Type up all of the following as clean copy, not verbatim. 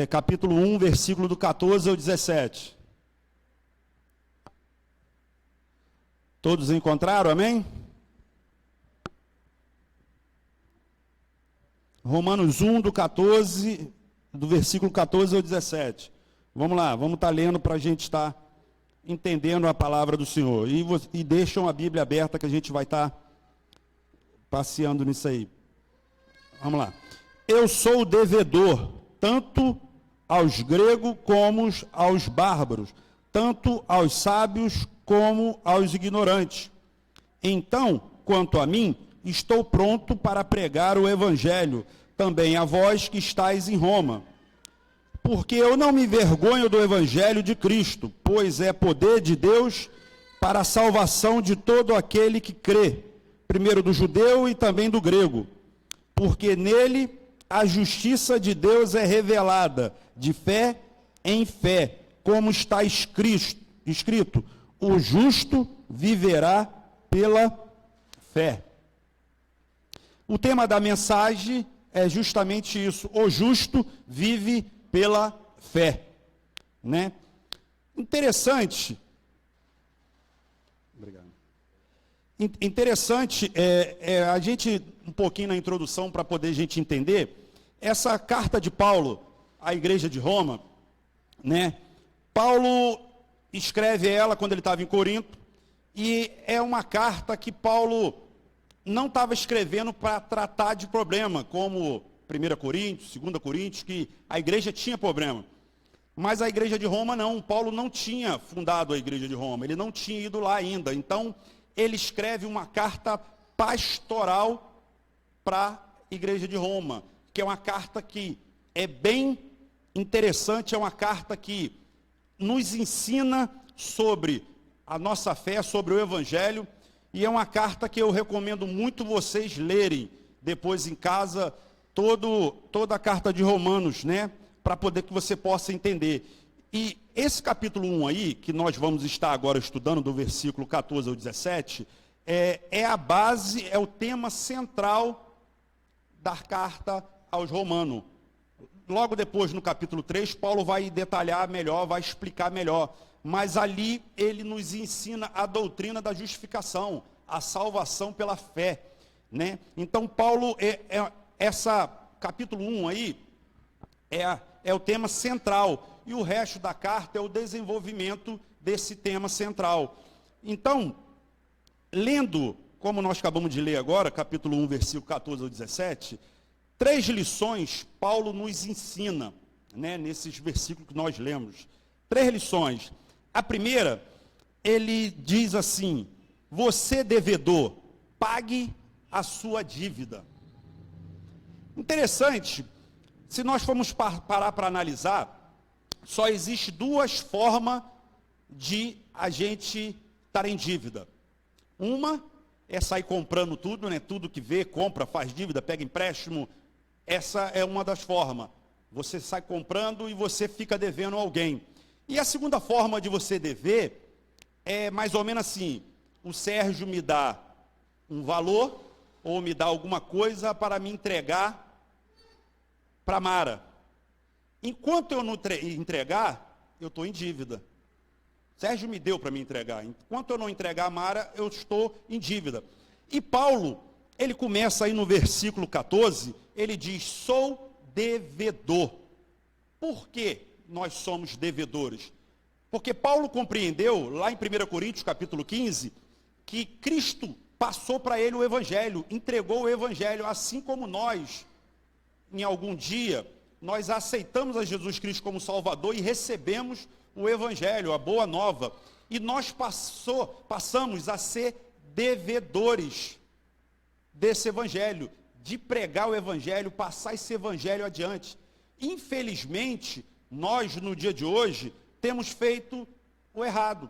capítulo 1, versículo do 14 ao 17. Todos encontraram, amém? Romanos 1, do versículo 14 ao 17. Vamos lá, vamos estar lendo para a gente estar entendendo a palavra do Senhor. E deixam a Bíblia aberta que a gente vai estar passeando nisso aí. Vamos lá. Eu sou devedor, tanto aos gregos como aos bárbaros, tanto aos sábios como aos ignorantes. Então, quanto a mim, estou pronto para pregar o evangelho, também a vós que estáis em Roma. Porque eu não me envergonho do evangelho de Cristo, pois é poder de Deus para a salvação de todo aquele que crê, primeiro do judeu e também do grego. Porque nele a justiça de Deus é revelada, de fé em fé, como está escrito, o justo viverá pela fé. O tema da mensagem é justamente isso, o justo vive pela fé, né? Interessante, obrigado. Interessante a gente, um pouquinho na introdução para poder a gente entender, essa carta de Paulo à igreja de Roma, né? Paulo escreve ela quando ele estava em Corinto, e é uma carta que Paulo não estava escrevendo para tratar de problema, como 1 Coríntios, 2 Coríntios, que a igreja tinha problema. Mas a igreja de Roma não, Paulo não tinha fundado a igreja de Roma, ele não tinha ido lá ainda. Então, ele escreve uma carta pastoral para a igreja de Roma, que é uma carta que é bem interessante, é uma carta que nos ensina sobre a nossa fé, sobre o evangelho, e é uma carta que eu recomendo muito vocês lerem depois em casa, toda a carta de Romanos, né? Para poder que você possa entender. E esse capítulo 1 aí, que nós vamos estar agora estudando, do versículo 14 ao 17, é a base, é o tema central da carta aos Romanos. Logo depois, no capítulo 3, Paulo vai detalhar melhor, vai explicar melhor. Mas ali ele nos ensina a doutrina da justificação, a salvação pela fé, né? Então, Paulo, capítulo 1 aí, é o tema central. E o resto da carta é o desenvolvimento desse tema central. Então, lendo, como nós acabamos de ler agora, capítulo 1, versículo 14 ao 17, 3 lições Paulo nos ensina, né, nesses versículos que nós lemos. 3 lições. A primeira, ele diz assim: você devedor, pague a sua dívida. Interessante, se nós formos parar para analisar, só existe 2 formas de a gente estar em dívida. Uma é sair comprando tudo, né? Tudo que vê, compra, faz dívida, pega empréstimo. Essa é uma das formas. Você sai comprando e você fica devendo a alguém. E a segunda forma de você dever é mais ou menos assim: o Sérgio me dá um valor ou me dá alguma coisa para me entregar para a Mara. Enquanto eu não entregar, eu estou em dívida. Sérgio me deu para me entregar. Enquanto eu não entregar a Mara, eu estou em dívida. E Paulo, ele começa aí no versículo 14, ele diz: sou devedor. Por que nós somos devedores? Porque Paulo compreendeu, lá em 1 Coríntios, capítulo 15, que Cristo passou para ele o Evangelho, entregou o Evangelho, assim como nós, em algum dia, nós aceitamos a Jesus Cristo como Salvador e recebemos o Evangelho, a Boa Nova, e nós passamos a ser devedores desse Evangelho, de pregar o Evangelho, passar esse Evangelho adiante. Infelizmente, nós, no dia de hoje, temos feito o errado.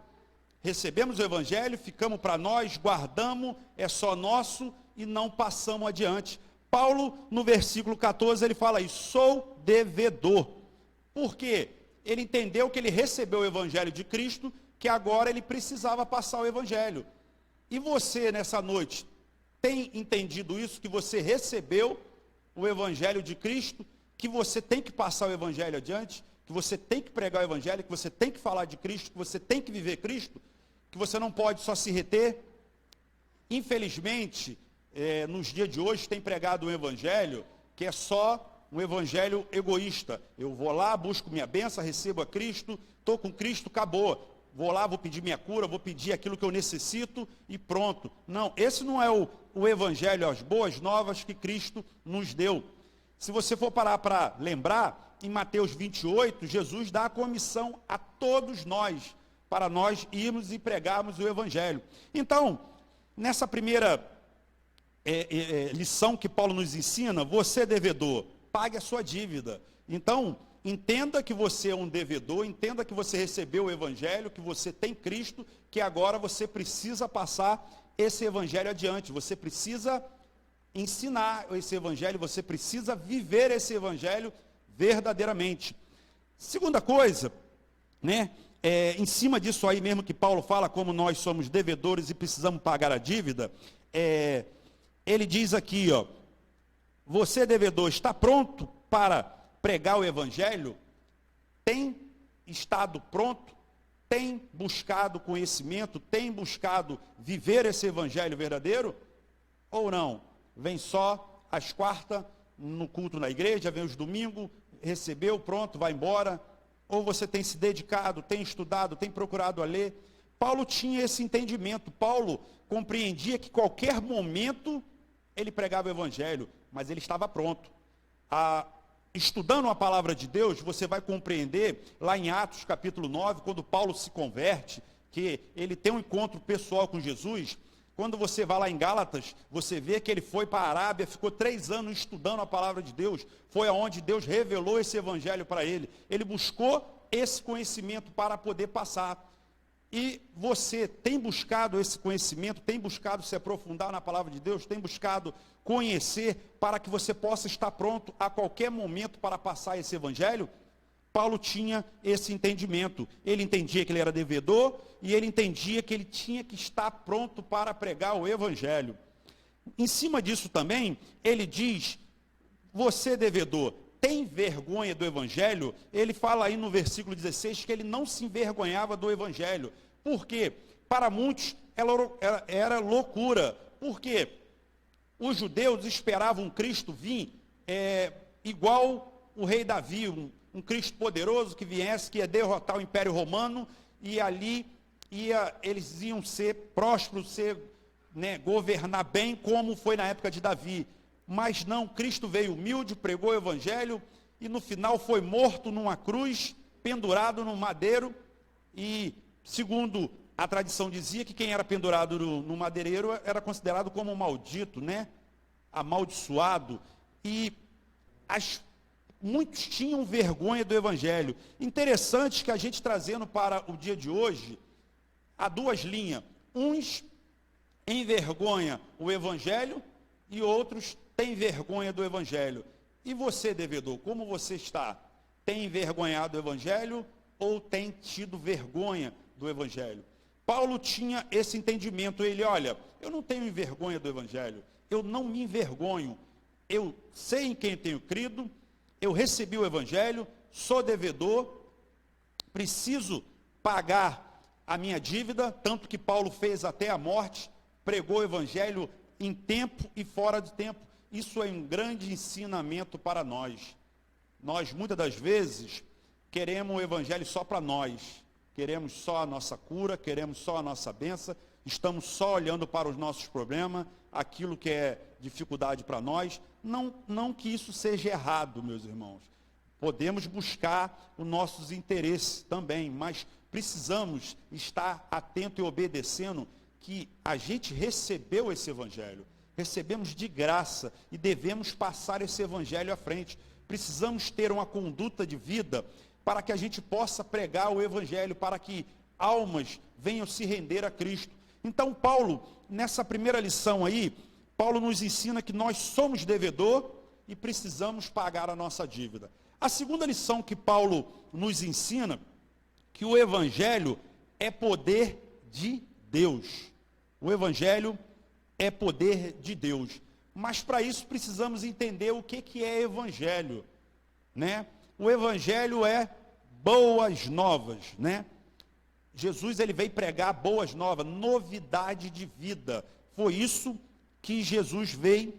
Recebemos o Evangelho, ficamos para nós, guardamos, é só nosso e não passamos adiante. Paulo, no versículo 14, ele fala isso: sou devedor. Por quê? Ele entendeu que ele recebeu o Evangelho de Cristo, que agora ele precisava passar o Evangelho. E você, nessa noite, tem entendido isso, que você recebeu o Evangelho de Cristo, que você tem que passar o evangelho adiante, que você tem que pregar o evangelho, que você tem que falar de Cristo, que você tem que viver Cristo, que você não pode só se reter. Infelizmente, nos dias de hoje tem pregado um evangelho que é só um evangelho egoísta. Eu vou lá, busco minha bênção, recebo a Cristo, estou com Cristo, acabou. Vou lá, vou pedir minha cura, vou pedir aquilo que eu necessito e pronto. Não, esse não é o evangelho, as boas novas que Cristo nos deu. Se você for parar para lembrar, em Mateus 28, Jesus dá a comissão a todos nós, para nós irmos e pregarmos o evangelho. Então, nessa primeira lição que Paulo nos ensina, você devedor, pague a sua dívida. Então, entenda que você é um devedor, entenda que você recebeu o evangelho, que você tem Cristo, que agora você precisa passar esse evangelho adiante, você precisa ensinar esse evangelho, você precisa viver esse evangelho verdadeiramente. Segunda coisa, né, em cima disso aí mesmo que Paulo fala, como nós somos devedores e precisamos pagar a dívida, ele diz aqui, ó, você devedor está pronto para pregar o evangelho? Tem estado pronto? Tem buscado conhecimento? Tem buscado viver esse evangelho verdadeiro? Ou não? Vem só às quartas, no culto na igreja, vem os domingos, recebeu, pronto, vai embora. Ou você tem se dedicado, tem estudado, tem procurado a ler. Paulo tinha esse entendimento. Paulo compreendia que qualquer momento ele pregava o evangelho, mas ele estava pronto. Estudando a palavra de Deus, você vai compreender, lá em Atos capítulo 9, quando Paulo se converte, que ele tem um encontro pessoal com Jesus. Quando você vai lá em Gálatas, você vê que ele foi para a Arábia, ficou 3 anos estudando a palavra de Deus. Foi aonde Deus revelou esse evangelho para ele. Ele buscou esse conhecimento para poder passar. E você tem buscado esse conhecimento, tem buscado se aprofundar na palavra de Deus, tem buscado conhecer para que você possa estar pronto a qualquer momento para passar esse evangelho? Paulo tinha esse entendimento. Ele entendia que ele era devedor e ele entendia que ele tinha que estar pronto para pregar o evangelho. Em cima disso também, ele diz, você devedor, tem vergonha do evangelho? Ele fala aí no versículo 16 que ele não se envergonhava do evangelho. Por quê? Para muitos era loucura. Por quê? Os judeus esperavam Cristo vir igual o rei Davi, um Cristo poderoso que viesse, que ia derrotar o Império Romano, e ali eles iam ser prósperos, governar bem, como foi na época de Davi. Mas não, Cristo veio humilde, pregou o evangelho, e no final foi morto numa cruz, pendurado no madeiro, e segundo a tradição dizia que quem era pendurado no madeireiro era considerado como um maldito, amaldiçoado, e muitos tinham vergonha do evangelho. Interessante que a gente trazendo para o dia de hoje, há 2 linhas, uns envergonham o evangelho e outros têm vergonha do evangelho. E você, devedor, como você está? Tem envergonhado o evangelho ou tem tido vergonha do evangelho? Paulo tinha esse entendimento. Ele, olha, eu não tenho vergonha do evangelho, eu não me envergonho, eu sei em quem tenho crido, eu recebi o evangelho, sou devedor, preciso pagar a minha dívida, tanto que Paulo fez até a morte, pregou o evangelho em tempo e fora de tempo. Isso é um grande ensinamento para nós. Nós, muitas das vezes, queremos o evangelho só para nós. Queremos só a nossa cura, queremos só a nossa bênção, estamos só olhando para os nossos problemas, aquilo que é dificuldade para nós. Não que isso seja errado, meus irmãos. Podemos buscar os nossos interesses também, mas precisamos estar atento e obedecendo que a gente recebeu esse evangelho. Recebemos de graça e devemos passar esse evangelho à frente. Precisamos ter uma conduta de vida para que a gente possa pregar o evangelho, para que almas venham se render a Cristo. Então, Paulo, nessa primeira lição aí, Paulo nos ensina que nós somos devedor e precisamos pagar a nossa dívida. A segunda lição que Paulo nos ensina, que o evangelho é poder de Deus. O evangelho é poder de Deus. Mas para isso precisamos entender o que é evangelho. né? O evangelho é boas novas, né? Jesus, ele veio pregar boas novas, novidade de vida. Foi isso que Jesus veio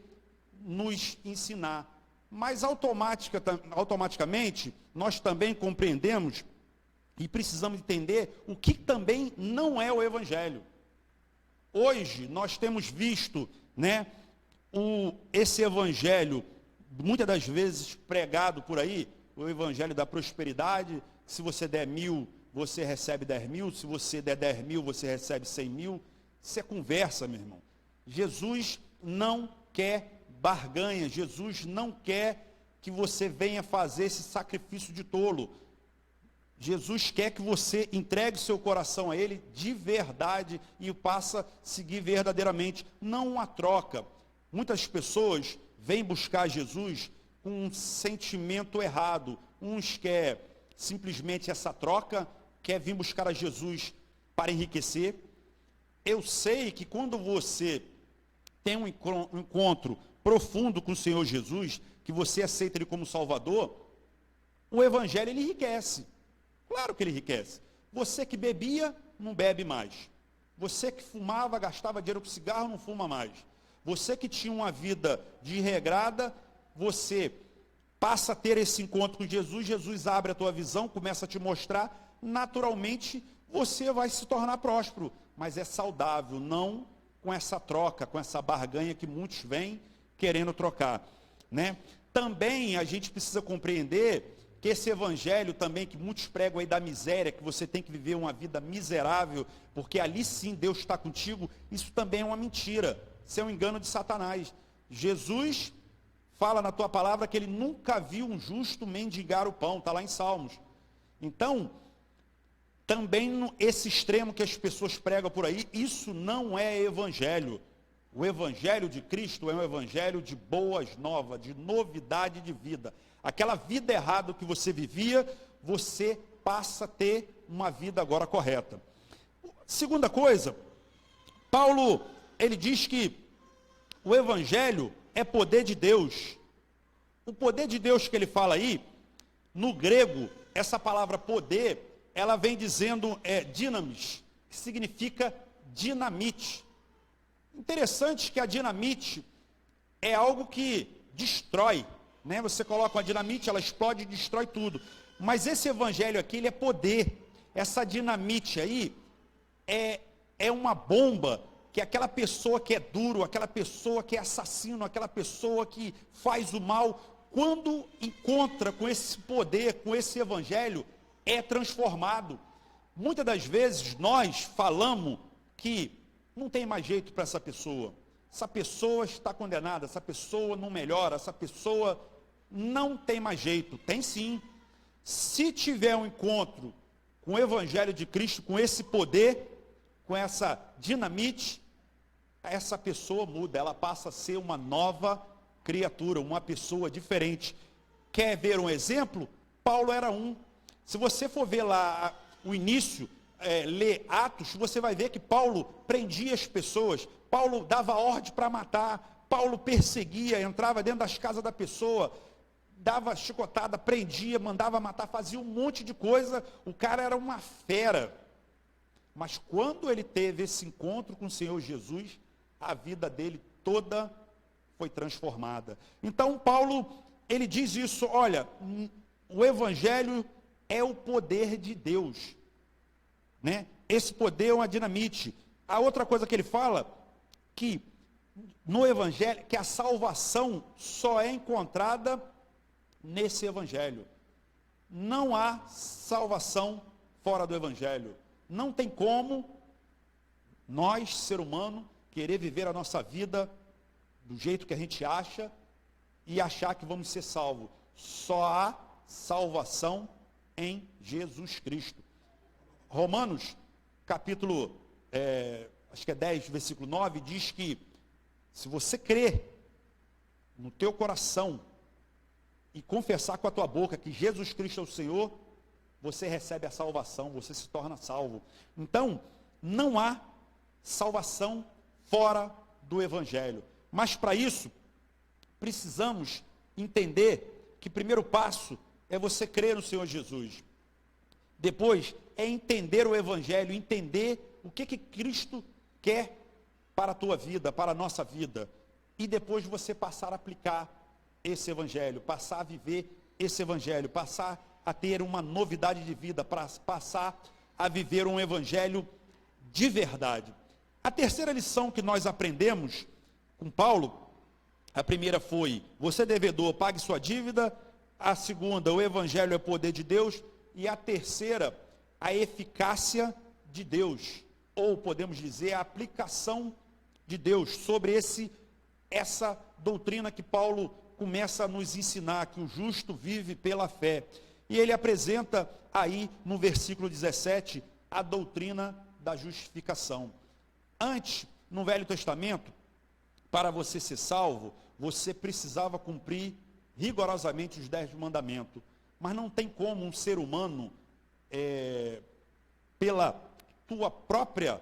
nos ensinar. Mas automaticamente, nós também compreendemos e precisamos entender o que também não é o evangelho. Hoje, nós temos visto, né, esse evangelho, muitas das vezes pregado por aí, o evangelho da prosperidade. Se você der 1.000, você recebe 10.000, se você der 10.000, você recebe 100.000. Isso é conversa, meu irmão. Jesus não quer barganha, Jesus não quer que você venha fazer esse sacrifício de tolo. Jesus quer que você entregue seu coração a Ele de verdade e o passe a seguir verdadeiramente, não uma troca. Muitas pessoas vêm buscar Jesus com um sentimento errado. Uns querem simplesmente essa troca, quer vir buscar a Jesus para enriquecer. Eu sei que quando você tem um encontro profundo com o Senhor Jesus, que você aceita Ele como Salvador, o Evangelho, ele enriquece. Claro que ele enriquece. Você que bebia, não bebe mais. Você que fumava, gastava dinheiro com cigarro, não fuma mais. Você que tinha uma vida desregrada, você passa a ter esse encontro com Jesus, Jesus abre a tua visão, começa a te mostrar, naturalmente você vai se tornar próspero. Mas é saudável, não com essa troca, com essa barganha que muitos vêm querendo trocar, né? Também a gente precisa compreender que esse evangelho também, que muitos pregam aí da miséria, que você tem que viver uma vida miserável, porque ali sim Deus está contigo, isso também é uma mentira, isso é um engano de Satanás. Jesus fala na tua palavra que ele nunca viu um justo mendigar o pão, está lá em Salmos. Então, também esse extremo que as pessoas pregam por aí, isso não é evangelho. O evangelho de Cristo é um evangelho de boas novas, de novidade de vida. Aquela vida errada que você vivia, você passa a ter uma vida agora correta. Segunda coisa, Paulo, ele diz que o evangelho é poder de Deus. O poder de Deus que ele fala aí, no grego, essa palavra poder, ela vem dizendo dinamis, que significa dinamite. Interessante que a dinamite é algo que destrói, né? Você coloca uma dinamite, ela explode e destrói tudo. Mas esse evangelho aqui, ele é poder. Essa dinamite aí é uma bomba que aquela pessoa que é duro, aquela pessoa que é assassino, aquela pessoa que faz o mal, quando encontra com esse poder, com esse evangelho, é transformado. Muitas das vezes nós falamos que não tem mais jeito para essa pessoa está condenada, essa pessoa não melhora, essa pessoa não tem mais jeito. Tem sim. Se tiver um encontro com o evangelho de Cristo, com esse poder, com essa dinamite, essa pessoa muda, ela passa a ser uma nova criatura, uma pessoa diferente. Quer ver um exemplo? Paulo era um. Se você for ver lá o início, ler Atos, você vai ver que Paulo prendia as pessoas, Paulo dava ordem para matar, Paulo perseguia, entrava dentro das casas da pessoa, dava chicotada, prendia, mandava matar, fazia um monte de coisa. O cara era uma fera. Mas quando ele teve esse encontro com o Senhor Jesus, a vida dele toda foi transformada. Então Paulo, ele diz isso, olha, o evangelho é o poder de Deus, né? Esse poder é uma dinamite. A outra coisa que ele fala, que no evangelho, que a salvação só é encontrada nesse evangelho. Não há salvação fora do evangelho. Não tem como nós, ser humano, querer viver a nossa vida do jeito que a gente acha e achar que vamos ser salvos. Só há salvação em Jesus Cristo. Romanos, capítulo, acho que é 10, versículo 9, diz que se você crer no teu coração e confessar com a tua boca que Jesus Cristo é o Senhor, você recebe a salvação, você se torna salvo. Então, não há salvação fora do evangelho. Mas para isso, precisamos entender que o primeiro passo é você crer no Senhor Jesus. Depois é entender o Evangelho, entender o que Cristo quer para a tua vida, para a nossa vida. E depois você passar a aplicar esse Evangelho, passar a viver esse Evangelho, passar a ter uma novidade de vida, passar a viver um Evangelho de verdade. A terceira lição que nós aprendemos com Paulo, a primeira foi, você devedor, pague sua dívida. A segunda, o Evangelho é poder de Deus. E a terceira, a eficácia de Deus, ou podemos dizer, a aplicação de Deus sobre essa doutrina que Paulo começa a nos ensinar, que o justo vive pela fé. E ele apresenta aí no versículo 17 a doutrina da justificação. Antes, no Velho Testamento, para você ser salvo, você precisava cumprir rigorosamente os 10 mandamentos. Mas não tem como um ser humano, pela tua própria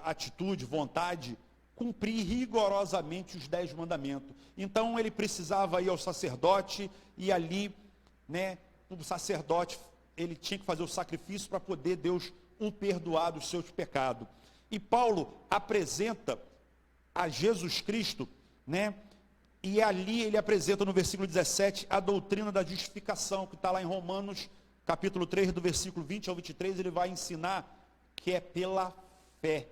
atitude, vontade, cumprir rigorosamente os 10 mandamentos. Então ele precisava ir ao sacerdote, e ali, o sacerdote, ele tinha que fazer o sacrifício para poder Deus o perdoar dos seus pecados. E Paulo apresenta a Jesus Cristo, e ali ele apresenta no versículo 17 a doutrina da justificação, que está lá em Romanos, capítulo 3, do versículo 20 ao 23, ele vai ensinar que é pela fé.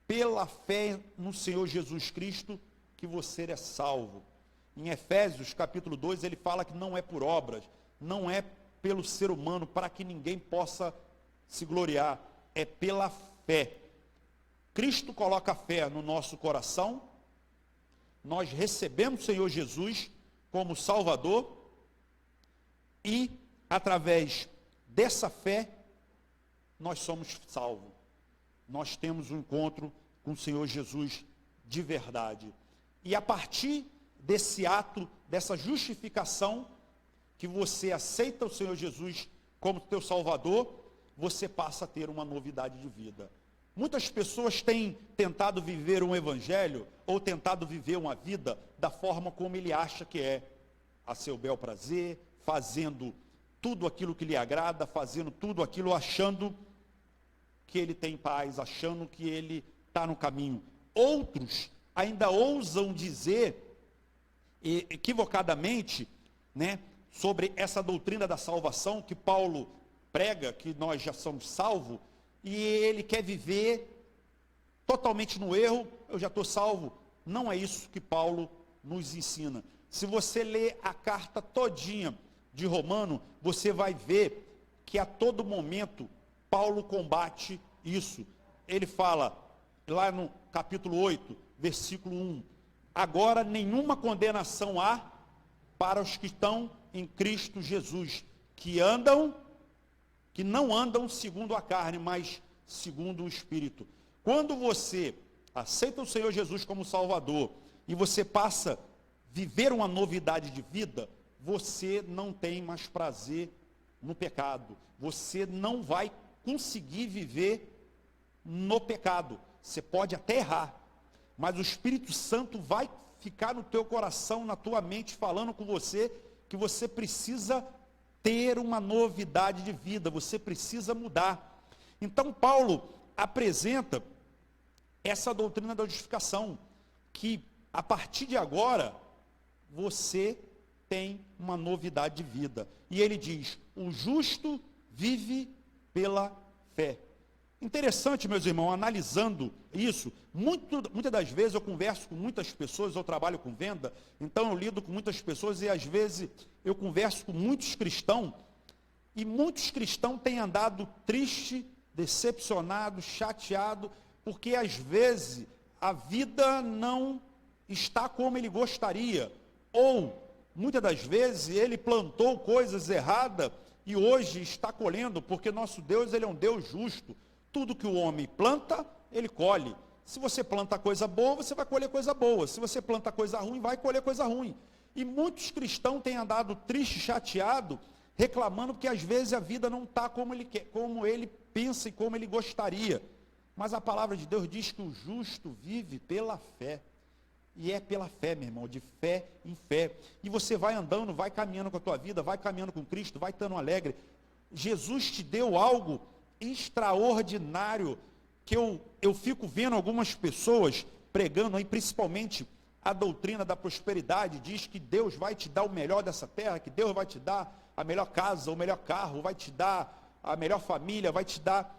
Pela fé no Senhor Jesus Cristo que você é salvo. Em Efésios, capítulo 2, ele fala que não é por obras, não é pelo ser humano, para que ninguém possa se gloriar, é pela fé. Cristo coloca a fé no nosso coração, nós recebemos o Senhor Jesus como Salvador, e através dessa fé, nós somos salvos. Nós temos um encontro com o Senhor Jesus de verdade. E a partir desse ato, dessa justificação, que você aceita o Senhor Jesus como teu Salvador, você passa a ter uma novidade de vida. Muitas pessoas têm tentado viver um evangelho, ou tentado viver uma vida da forma como ele acha que é, a seu bel prazer, fazendo tudo aquilo que lhe agrada, fazendo tudo aquilo achando que ele tem paz, achando que ele está no caminho. Outros ainda ousam dizer, equivocadamente, sobre essa doutrina da salvação que Paulo prega, que nós já somos salvos, e ele quer viver totalmente no erro, eu já estou salvo. Não é isso que Paulo nos ensina. Se você ler a carta todinha de Romano, você vai ver que a todo momento Paulo combate isso. Ele fala, lá no capítulo 8, versículo 1, agora nenhuma condenação há para os que estão em Cristo Jesus, que não andam segundo a carne, mas segundo o Espírito. Quando você aceita o Senhor Jesus como Salvador, e você passa a viver uma novidade de vida, você não tem mais prazer no pecado. Você não vai conseguir viver no pecado. Você pode até errar, mas o Espírito Santo vai ficar no teu coração, na tua mente, falando com você, que você precisa ter uma novidade de vida, você precisa mudar. Então Paulo apresenta essa doutrina da justificação, que a partir de agora, você tem uma novidade de vida. E ele diz, o justo vive pela fé. Interessante, meus irmãos, analisando isso, muitas das vezes eu converso com muitas pessoas, eu trabalho com venda, então eu lido com muitas pessoas e às vezes eu converso com muitos cristãos, e muitos cristãos têm andado triste, decepcionado, chateado, porque às vezes a vida não está como ele gostaria, ou muitas das vezes ele plantou coisas erradas e hoje está colhendo, porque nosso Deus, ele é um Deus justo. Tudo que o homem planta, ele colhe. Se você planta coisa boa, você vai colher coisa boa. Se você planta coisa ruim, vai colher coisa ruim. E muitos cristãos têm andado triste, chateado, reclamando que às vezes a vida não está como ele quer, como ele pensa e como ele gostaria. Mas a palavra de Deus diz que o justo vive pela fé. E é pela fé, meu irmão, de fé em fé. E você vai andando, vai caminhando com a tua vida, vai caminhando com Cristo, vai estando alegre. Jesus te deu algo extraordinário, que eu fico vendo algumas pessoas pregando aí, principalmente a doutrina da prosperidade, diz que Deus vai te dar o melhor dessa terra, que Deus vai te dar a melhor casa, o melhor carro, vai te dar a melhor família, vai te dar.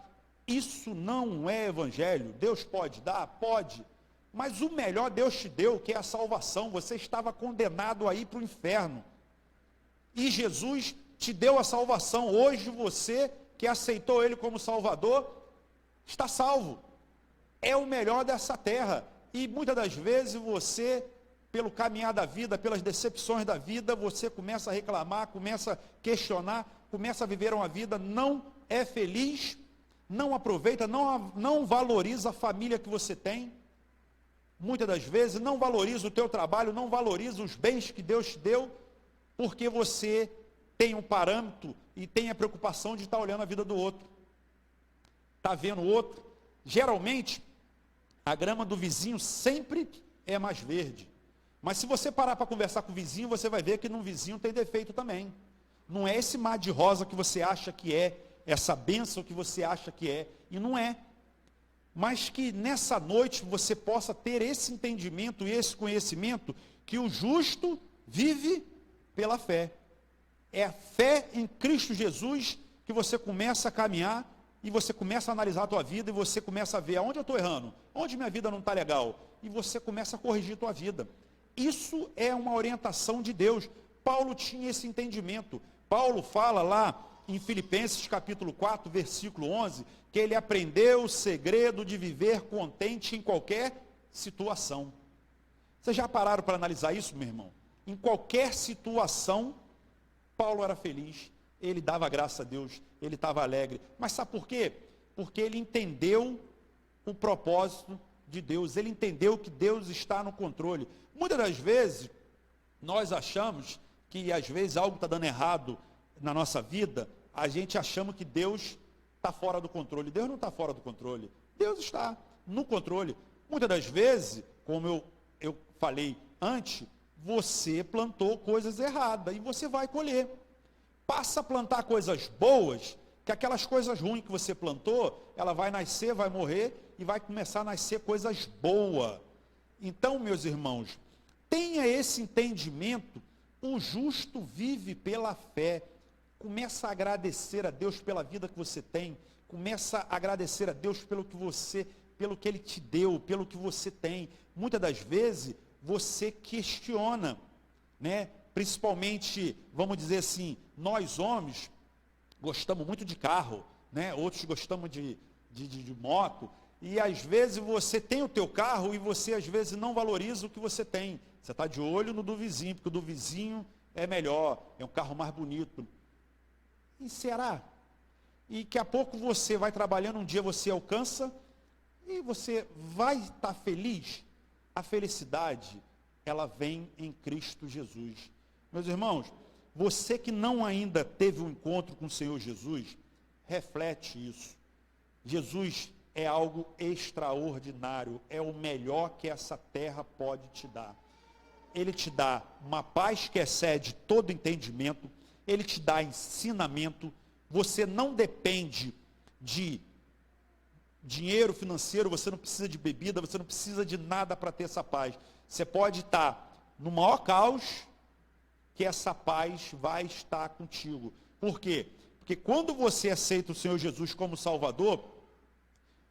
Isso não é evangelho. Deus pode dar? Pode. Mas o melhor Deus te deu, que é a salvação. Você estava condenado a ir para o inferno. E Jesus te deu a salvação. Hoje você, que aceitou Ele como Salvador, está salvo. É o melhor dessa terra. E muitas das vezes você, pelo caminhar da vida, pelas decepções da vida, você começa a reclamar, começa a questionar, começa a viver uma vida, não é feliz, não aproveita, não valoriza a família que você tem. Muitas das vezes não valoriza o teu trabalho, não valoriza os bens que Deus te deu, porque você tem um parâmetro e tem a preocupação de estar olhando a vida do outro. Está vendo o outro? Geralmente, a grama do vizinho sempre é mais verde. Mas se você parar para conversar com o vizinho, você vai ver que no vizinho tem defeito também. Não é esse mar de rosa que você acha que é, essa bênção que você acha que é, e não é. Mas que nessa noite você possa ter esse entendimento e esse conhecimento que o justo vive pela fé. É a fé em Cristo Jesus que você começa a caminhar e você começa a analisar a tua vida e você começa a ver aonde eu estou errando, onde minha vida não está legal, e você começa a corrigir a tua vida. Isso é uma orientação de Deus. Paulo tinha esse entendimento. Paulo fala lá em Filipenses capítulo 4, versículo 11, que ele aprendeu o segredo de viver contente em qualquer situação. Vocês já pararam para analisar isso, meu irmão? Em qualquer situação, Paulo era feliz, ele dava graça a Deus, ele estava alegre. Mas sabe por quê? Porque ele entendeu o propósito de Deus, ele entendeu que Deus está no controle. Muitas das vezes, nós achamos que às vezes algo está dando errado na nossa vida, a gente achamos que Deus está fora do controle. Deus não está fora do controle. Deus está no controle. Muitas das vezes, como eu falei antes, você plantou coisas erradas e você vai colher. Passa a plantar coisas boas, que aquelas coisas ruins que você plantou, ela vai nascer, vai morrer e vai começar a nascer coisas boas. Então, meus irmãos, tenha esse entendimento. O justo vive pela fé. Começa a agradecer a Deus pela vida que você tem. Começa a agradecer a Deus pelo que Ele te deu, pelo que você tem. Muitas das vezes, você questiona, né? Principalmente, vamos dizer assim, nós homens, gostamos muito de carro, né? Outros gostamos de moto. E às vezes você tem o teu carro e você às vezes não valoriza o que você tem. Você está de olho no do vizinho, porque o do vizinho é melhor, é um carro mais bonito. E será? E daqui a pouco você vai trabalhando, um dia você alcança e você vai estar feliz. A felicidade, ela vem em Cristo Jesus. Meus irmãos, você que não ainda teve um encontro com o Senhor Jesus, reflete isso. Jesus é algo extraordinário, é o melhor que essa terra pode te dar. Ele te dá uma paz que excede todo entendimento, ele te dá ensinamento, você não depende de dinheiro financeiro, você não precisa de bebida, você não precisa de nada para ter essa paz. Você pode estar no maior caos, que essa paz vai estar contigo. Por quê? Porque quando você aceita o Senhor Jesus como Salvador,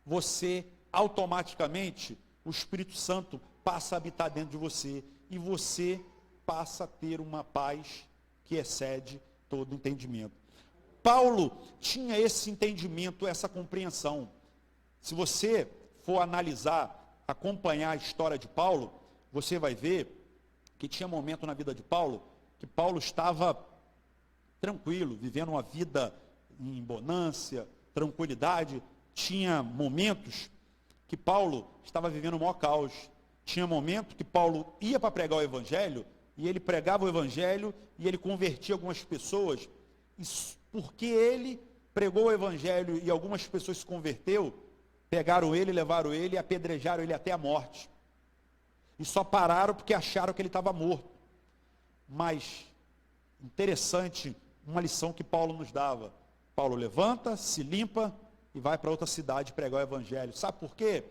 você automaticamente, o Espírito Santo passa a habitar dentro de você, e você passa a ter uma paz que excede todo entendimento. Paulo tinha esse entendimento, essa compreensão. Se você for analisar, acompanhar a história de Paulo, você vai ver que tinha momento na vida de Paulo, que Paulo estava tranquilo, vivendo uma vida em bonância, tranquilidade. Tinha momentos que Paulo estava vivendo o maior caos. Tinha momento que Paulo ia para pregar o Evangelho, e ele pregava o Evangelho, e ele convertia algumas pessoas, e porque ele pregou o Evangelho e algumas pessoas se converteu, pegaram ele, levaram ele e apedrejaram ele até a morte. e só pararam porque acharam que ele estava morto. Mas, interessante, uma lição que Paulo nos dava. Paulo levanta, se limpa e vai para outra cidade pregar o evangelho. Sabe por quê?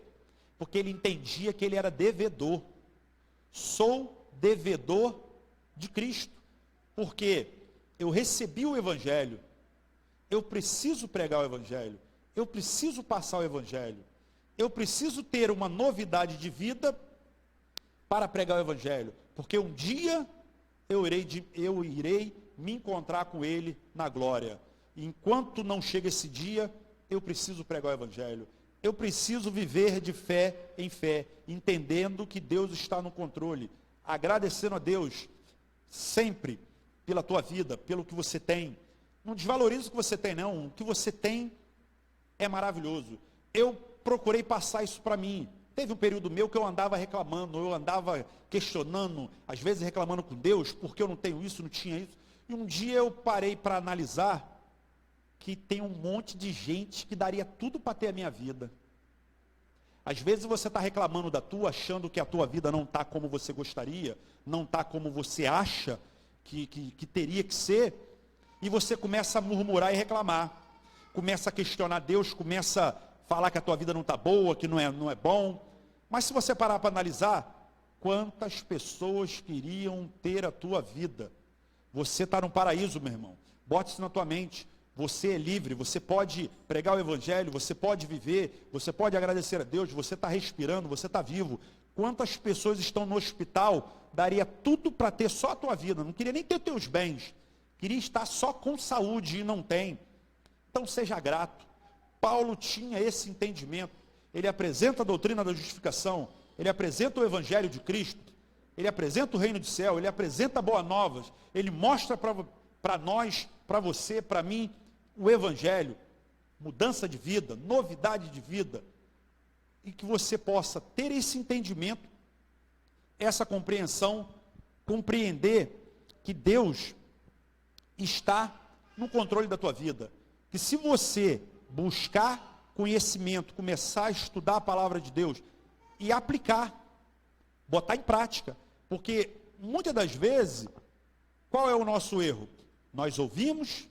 Porque ele entendia que ele era devedor. Sou devedor de Cristo. Porque eu recebi o evangelho. Eu preciso pregar o evangelho. Eu preciso passar o evangelho. Eu preciso ter uma novidade de vida para pregar o evangelho. Porque um dia eu irei me encontrar com ele na glória. Enquanto não chega esse dia, eu preciso pregar o evangelho. Eu preciso viver de fé em fé, entendendo que Deus está no controle, agradecendo a Deus sempre pela tua vida, pelo que você tem. Não desvaloriza o que você tem, não. O que você tem é maravilhoso. Eu procurei passar isso para mim. Teve um período meu que eu andava reclamando, eu andava questionando, às vezes reclamando com Deus, porque eu não tenho isso, não tinha isso. E um dia eu parei para analisar que tem um monte de gente que daria tudo para ter a minha vida. Às vezes você está reclamando da tua, achando que a tua vida não está como você gostaria, não está como você acha que teria que ser, e você começa a murmurar e reclamar, começa a questionar Deus, começa a falar que a tua vida não está boa, que não é bom. Mas se você parar para analisar, quantas pessoas queriam ter a tua vida? Você está no paraíso, meu irmão. Bote isso na tua mente. Você é livre, você pode pregar o evangelho, você pode viver, você pode agradecer a Deus, você está respirando, você está vivo. Quantas pessoas estão no hospital, daria tudo para ter só a tua vida, não queria nem ter teus bens, queria estar só com saúde e não tem. Então seja grato. Paulo tinha esse entendimento. Ele apresenta a doutrina da justificação, ele apresenta o evangelho de Cristo, ele apresenta o reino do céu, ele apresenta boas novas, ele mostra para nós, para você, para mim, o evangelho, mudança de vida, novidade de vida, e que você possa ter esse entendimento, essa compreensão, compreender que Deus está no controle da tua vida, que se você buscar conhecimento, começar a estudar a palavra de Deus e aplicar, botar em prática, porque muitas das vezes, qual é o nosso erro? Nós ouvimos,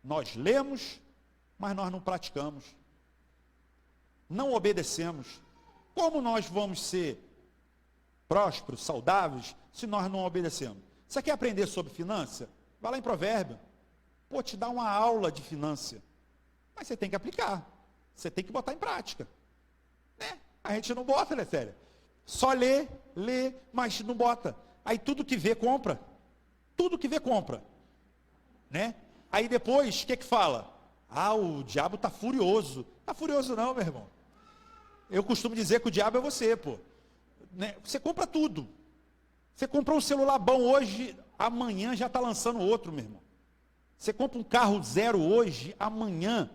nós lemos, mas nós não praticamos, não obedecemos. Como nós vamos ser prósperos, saudáveis, se nós não obedecemos? Você quer aprender sobre finança? Vai lá em Provérbio. Pô, te dá uma aula de finança. Mas você tem que aplicar. Você tem que botar em prática. Né? A gente não bota, né, sério? Só lê, mas não bota. Aí tudo que vê, compra. Tudo que vê, compra. Né? Aí depois, o que fala? Ah, o diabo está furioso. Está furioso não, meu irmão. Eu costumo dizer que o diabo é você, pô. Né? Você compra tudo. Você comprou um celular bom hoje, amanhã já está lançando outro, meu irmão. Você compra um carro zero hoje, amanhã.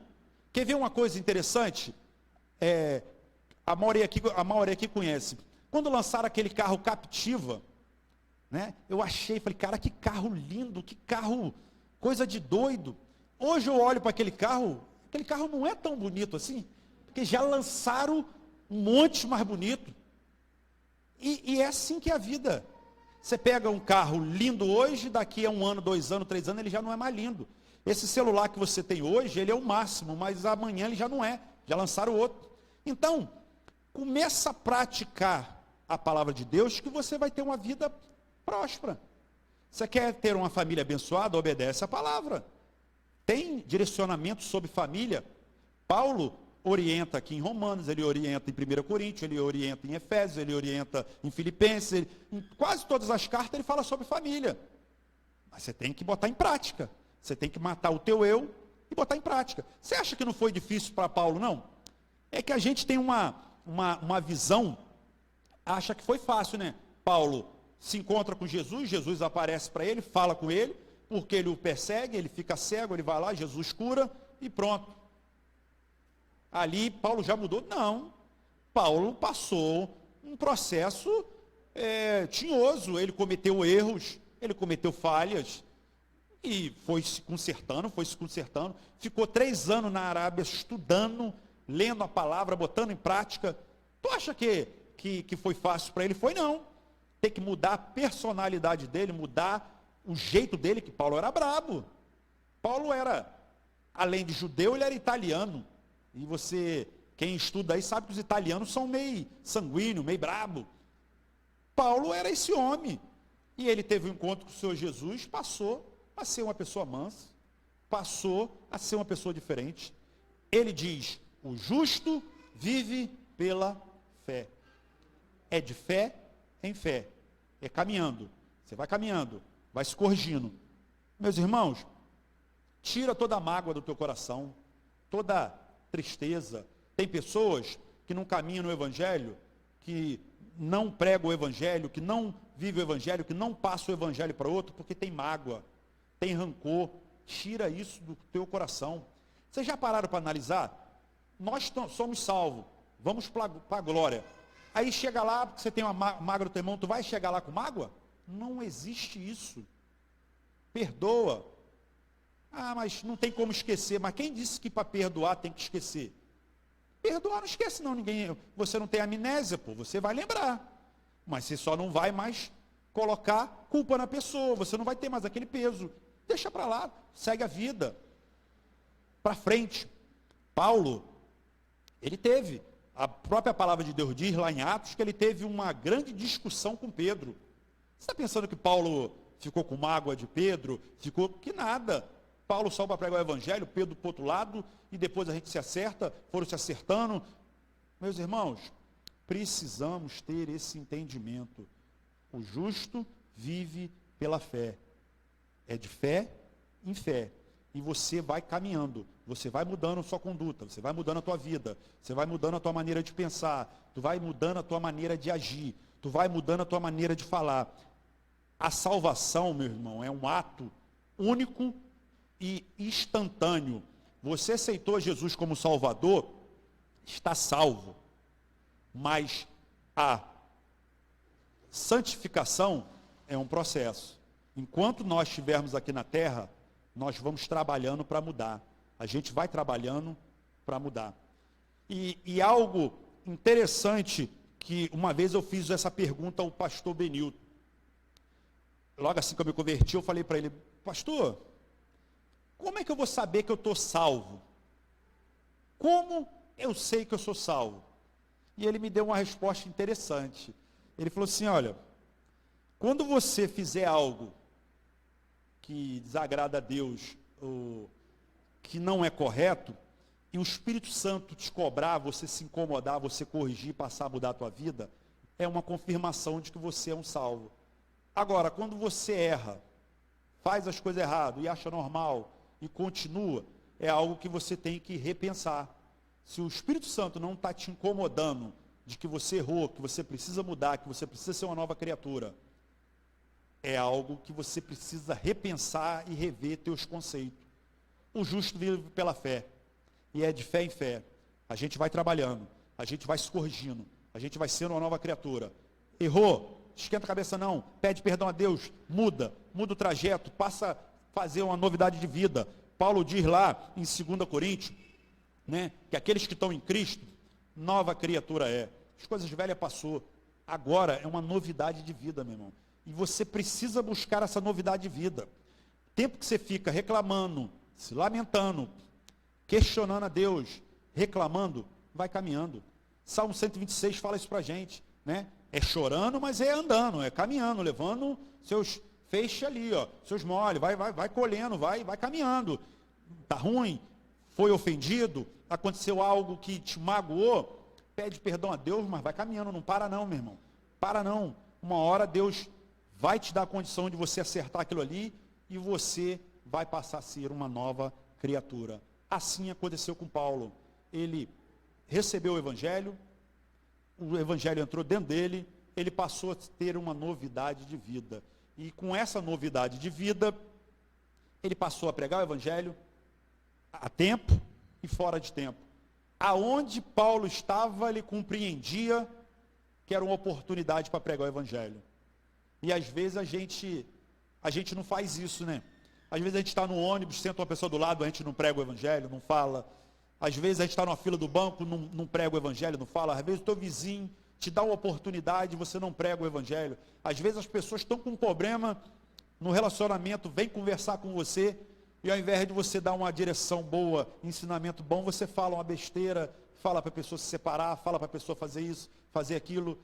Quer ver uma coisa interessante? A maioria aqui conhece. Quando lançaram aquele carro Captiva, né? Eu falei, cara, que carro lindo, que carro, coisa de doido. Hoje eu olho para aquele carro não é tão bonito assim, porque já lançaram um monte mais bonito. E é assim que é a vida. Você pega um carro lindo hoje, daqui a 1 ano, 2 anos, 3 anos, ele já não é mais lindo. Esse celular que você tem hoje, ele é o máximo, mas amanhã ele já não é. Já lançaram outro. Então, começa a praticar a palavra de Deus, que você vai ter uma vida próspera. Você quer ter uma família abençoada? Obedece a palavra. Tem direcionamento sobre família. Paulo orienta aqui em Romanos, ele orienta em 1 Coríntios, ele orienta em Efésios, ele orienta em Filipenses, em quase todas as cartas ele fala sobre família. Mas você tem que botar em prática. Você tem que matar o teu eu e botar em prática. Você acha que não foi difícil para Paulo, não? É que a gente tem uma visão, acha que foi fácil, né? Paulo se encontra com Jesus, Jesus aparece para ele, fala com ele, porque ele o persegue, ele fica cego, ele vai lá, Jesus cura e pronto. Ali Paulo já mudou? Não. Paulo passou um processo tinhoso, ele cometeu erros, ele cometeu falhas, e foi se consertando, ficou 3 anos na Arábia estudando, lendo a palavra, botando em prática. Tu acha que que foi fácil para ele? Foi não. Tem que mudar a personalidade dele, mudar o jeito dele, que Paulo era brabo. Paulo era, além de judeu, ele era italiano. E você, quem estuda aí, sabe que os italianos são meio sanguíneos, meio brabo. Paulo era esse homem. E ele teve um encontro com o Senhor Jesus, passou a ser uma pessoa mansa, passou a ser uma pessoa diferente. Ele diz, o justo vive pela fé. É de fé em fé. É caminhando. Você vai caminhando, vai se corrigindo. Meus irmãos, tira toda a mágoa do teu coração, toda tristeza. Tem pessoas que não caminham no Evangelho, que não pregam o Evangelho, que não vivem o Evangelho, que não passam o Evangelho para outro, porque tem mágoa, tem rancor. Tira isso do teu coração. Vocês já pararam para analisar? Nós somos salvos, vamos para a glória. Aí chega lá, porque você tem uma mágoa do teu irmão, tu vai chegar lá com mágoa? Não existe isso. Perdoa. Ah, mas não tem como esquecer. Mas quem disse que para perdoar tem que esquecer? Perdoar não esquece não, ninguém. Você não tem amnésia, pô, você vai lembrar. Mas você só não vai mais colocar culpa na pessoa, você não vai ter mais aquele peso. Deixa para lá, segue a vida. Para frente. Paulo, ele teve, a própria palavra de Deus diz lá em Atos, que ele teve uma grande discussão com Pedro. Você está pensando que Paulo ficou com mágoa de Pedro? Ficou que nada. Paulo só para pregar o Evangelho, Pedro para o outro lado, e depois a gente se acerta, foram se acertando. Meus irmãos, precisamos ter esse entendimento. O justo vive pela fé. É de fé em fé. E você vai caminhando, você vai mudando a sua conduta, você vai mudando a tua vida, você vai mudando a tua maneira de pensar, tu vai mudando a tua maneira de agir, tu vai mudando a tua maneira de falar. A salvação, meu irmão, é um ato único e instantâneo. Você aceitou Jesus como Salvador, está salvo. Mas a santificação é um processo. Enquanto nós estivermos aqui na terra, nós vamos trabalhando para mudar. A gente vai trabalhando para mudar. E algo interessante, que uma vez eu fiz essa pergunta ao pastor Benilton. Logo assim que eu me converti, eu falei para ele, pastor, como é que eu vou saber que eu estou salvo? Como eu sei que eu sou salvo? E ele me deu uma resposta interessante. Ele falou assim, olha, quando você fizer algo que desagrada a Deus, ou que não é correto, e o Espírito Santo te cobrar, você se incomodar, você corrigir, passar a mudar a tua vida, é uma confirmação de que você é um salvo. Agora, quando você erra, faz as coisas erradas e acha normal, e continua, é algo que você tem que repensar. Se o Espírito Santo não está te incomodando de que você errou, que você precisa mudar, que você precisa ser uma nova criatura, é algo que você precisa repensar e rever teus conceitos. O justo vive pela fé, e é de fé em fé. A gente vai trabalhando, a gente vai se corrigindo, a gente vai sendo uma nova criatura. Errou? Esquenta a cabeça não, pede perdão a Deus, muda o trajeto, passa a fazer uma novidade de vida. Paulo diz lá em 2 Coríntios, né, que aqueles que estão em Cristo, nova criatura é. As coisas velhas passou, agora é uma novidade de vida, meu irmão. E você precisa buscar essa novidade de vida. Tempo que você fica reclamando, se lamentando, questionando a Deus, reclamando, vai caminhando. Salmo 126 fala isso pra gente, né? É chorando, mas é andando, é caminhando, levando seus feixes ali, ó, seus molhos, vai colhendo, vai caminhando. Tá ruim, foi ofendido, aconteceu algo que te magoou, pede perdão a Deus, mas vai caminhando, não para não, meu irmão. Para não. Uma hora Deus vai te dar a condição de você acertar aquilo ali e você vai passar a ser uma nova criatura. Assim aconteceu com Paulo. Ele recebeu o Evangelho entrou dentro dele, ele passou a ter uma novidade de vida. E com essa novidade de vida, ele passou a pregar o Evangelho a tempo e fora de tempo. Aonde Paulo estava, ele compreendia que era uma oportunidade para pregar o Evangelho. E às vezes a gente não faz isso, né? Às vezes a gente está no ônibus, senta uma pessoa do lado, a gente não prega o Evangelho, não fala. Às vezes a gente está numa fila do banco, não prega o Evangelho, não fala. Às vezes o teu vizinho te dá uma oportunidade, você não prega o evangelho. Às vezes as pessoas estão com um problema no relacionamento, vem conversar com você, e ao invés de você dar uma direção boa, ensinamento bom, você fala uma besteira, fala para a pessoa se separar, fala para a pessoa fazer isso, fazer aquilo.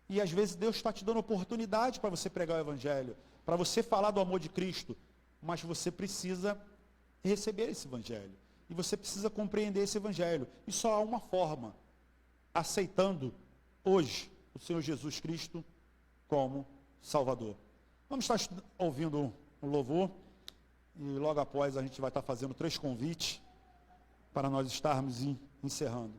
E às vezes Deus está te dando oportunidade para você pregar o evangelho, para você falar do amor de Cristo, mas você precisa receber esse evangelho. E você precisa compreender esse evangelho. E só há uma forma, aceitando hoje o Senhor Jesus Cristo como Salvador. Vamos estar ouvindo um louvor, e logo após a gente vai estar fazendo 3 convites para nós estarmos encerrando.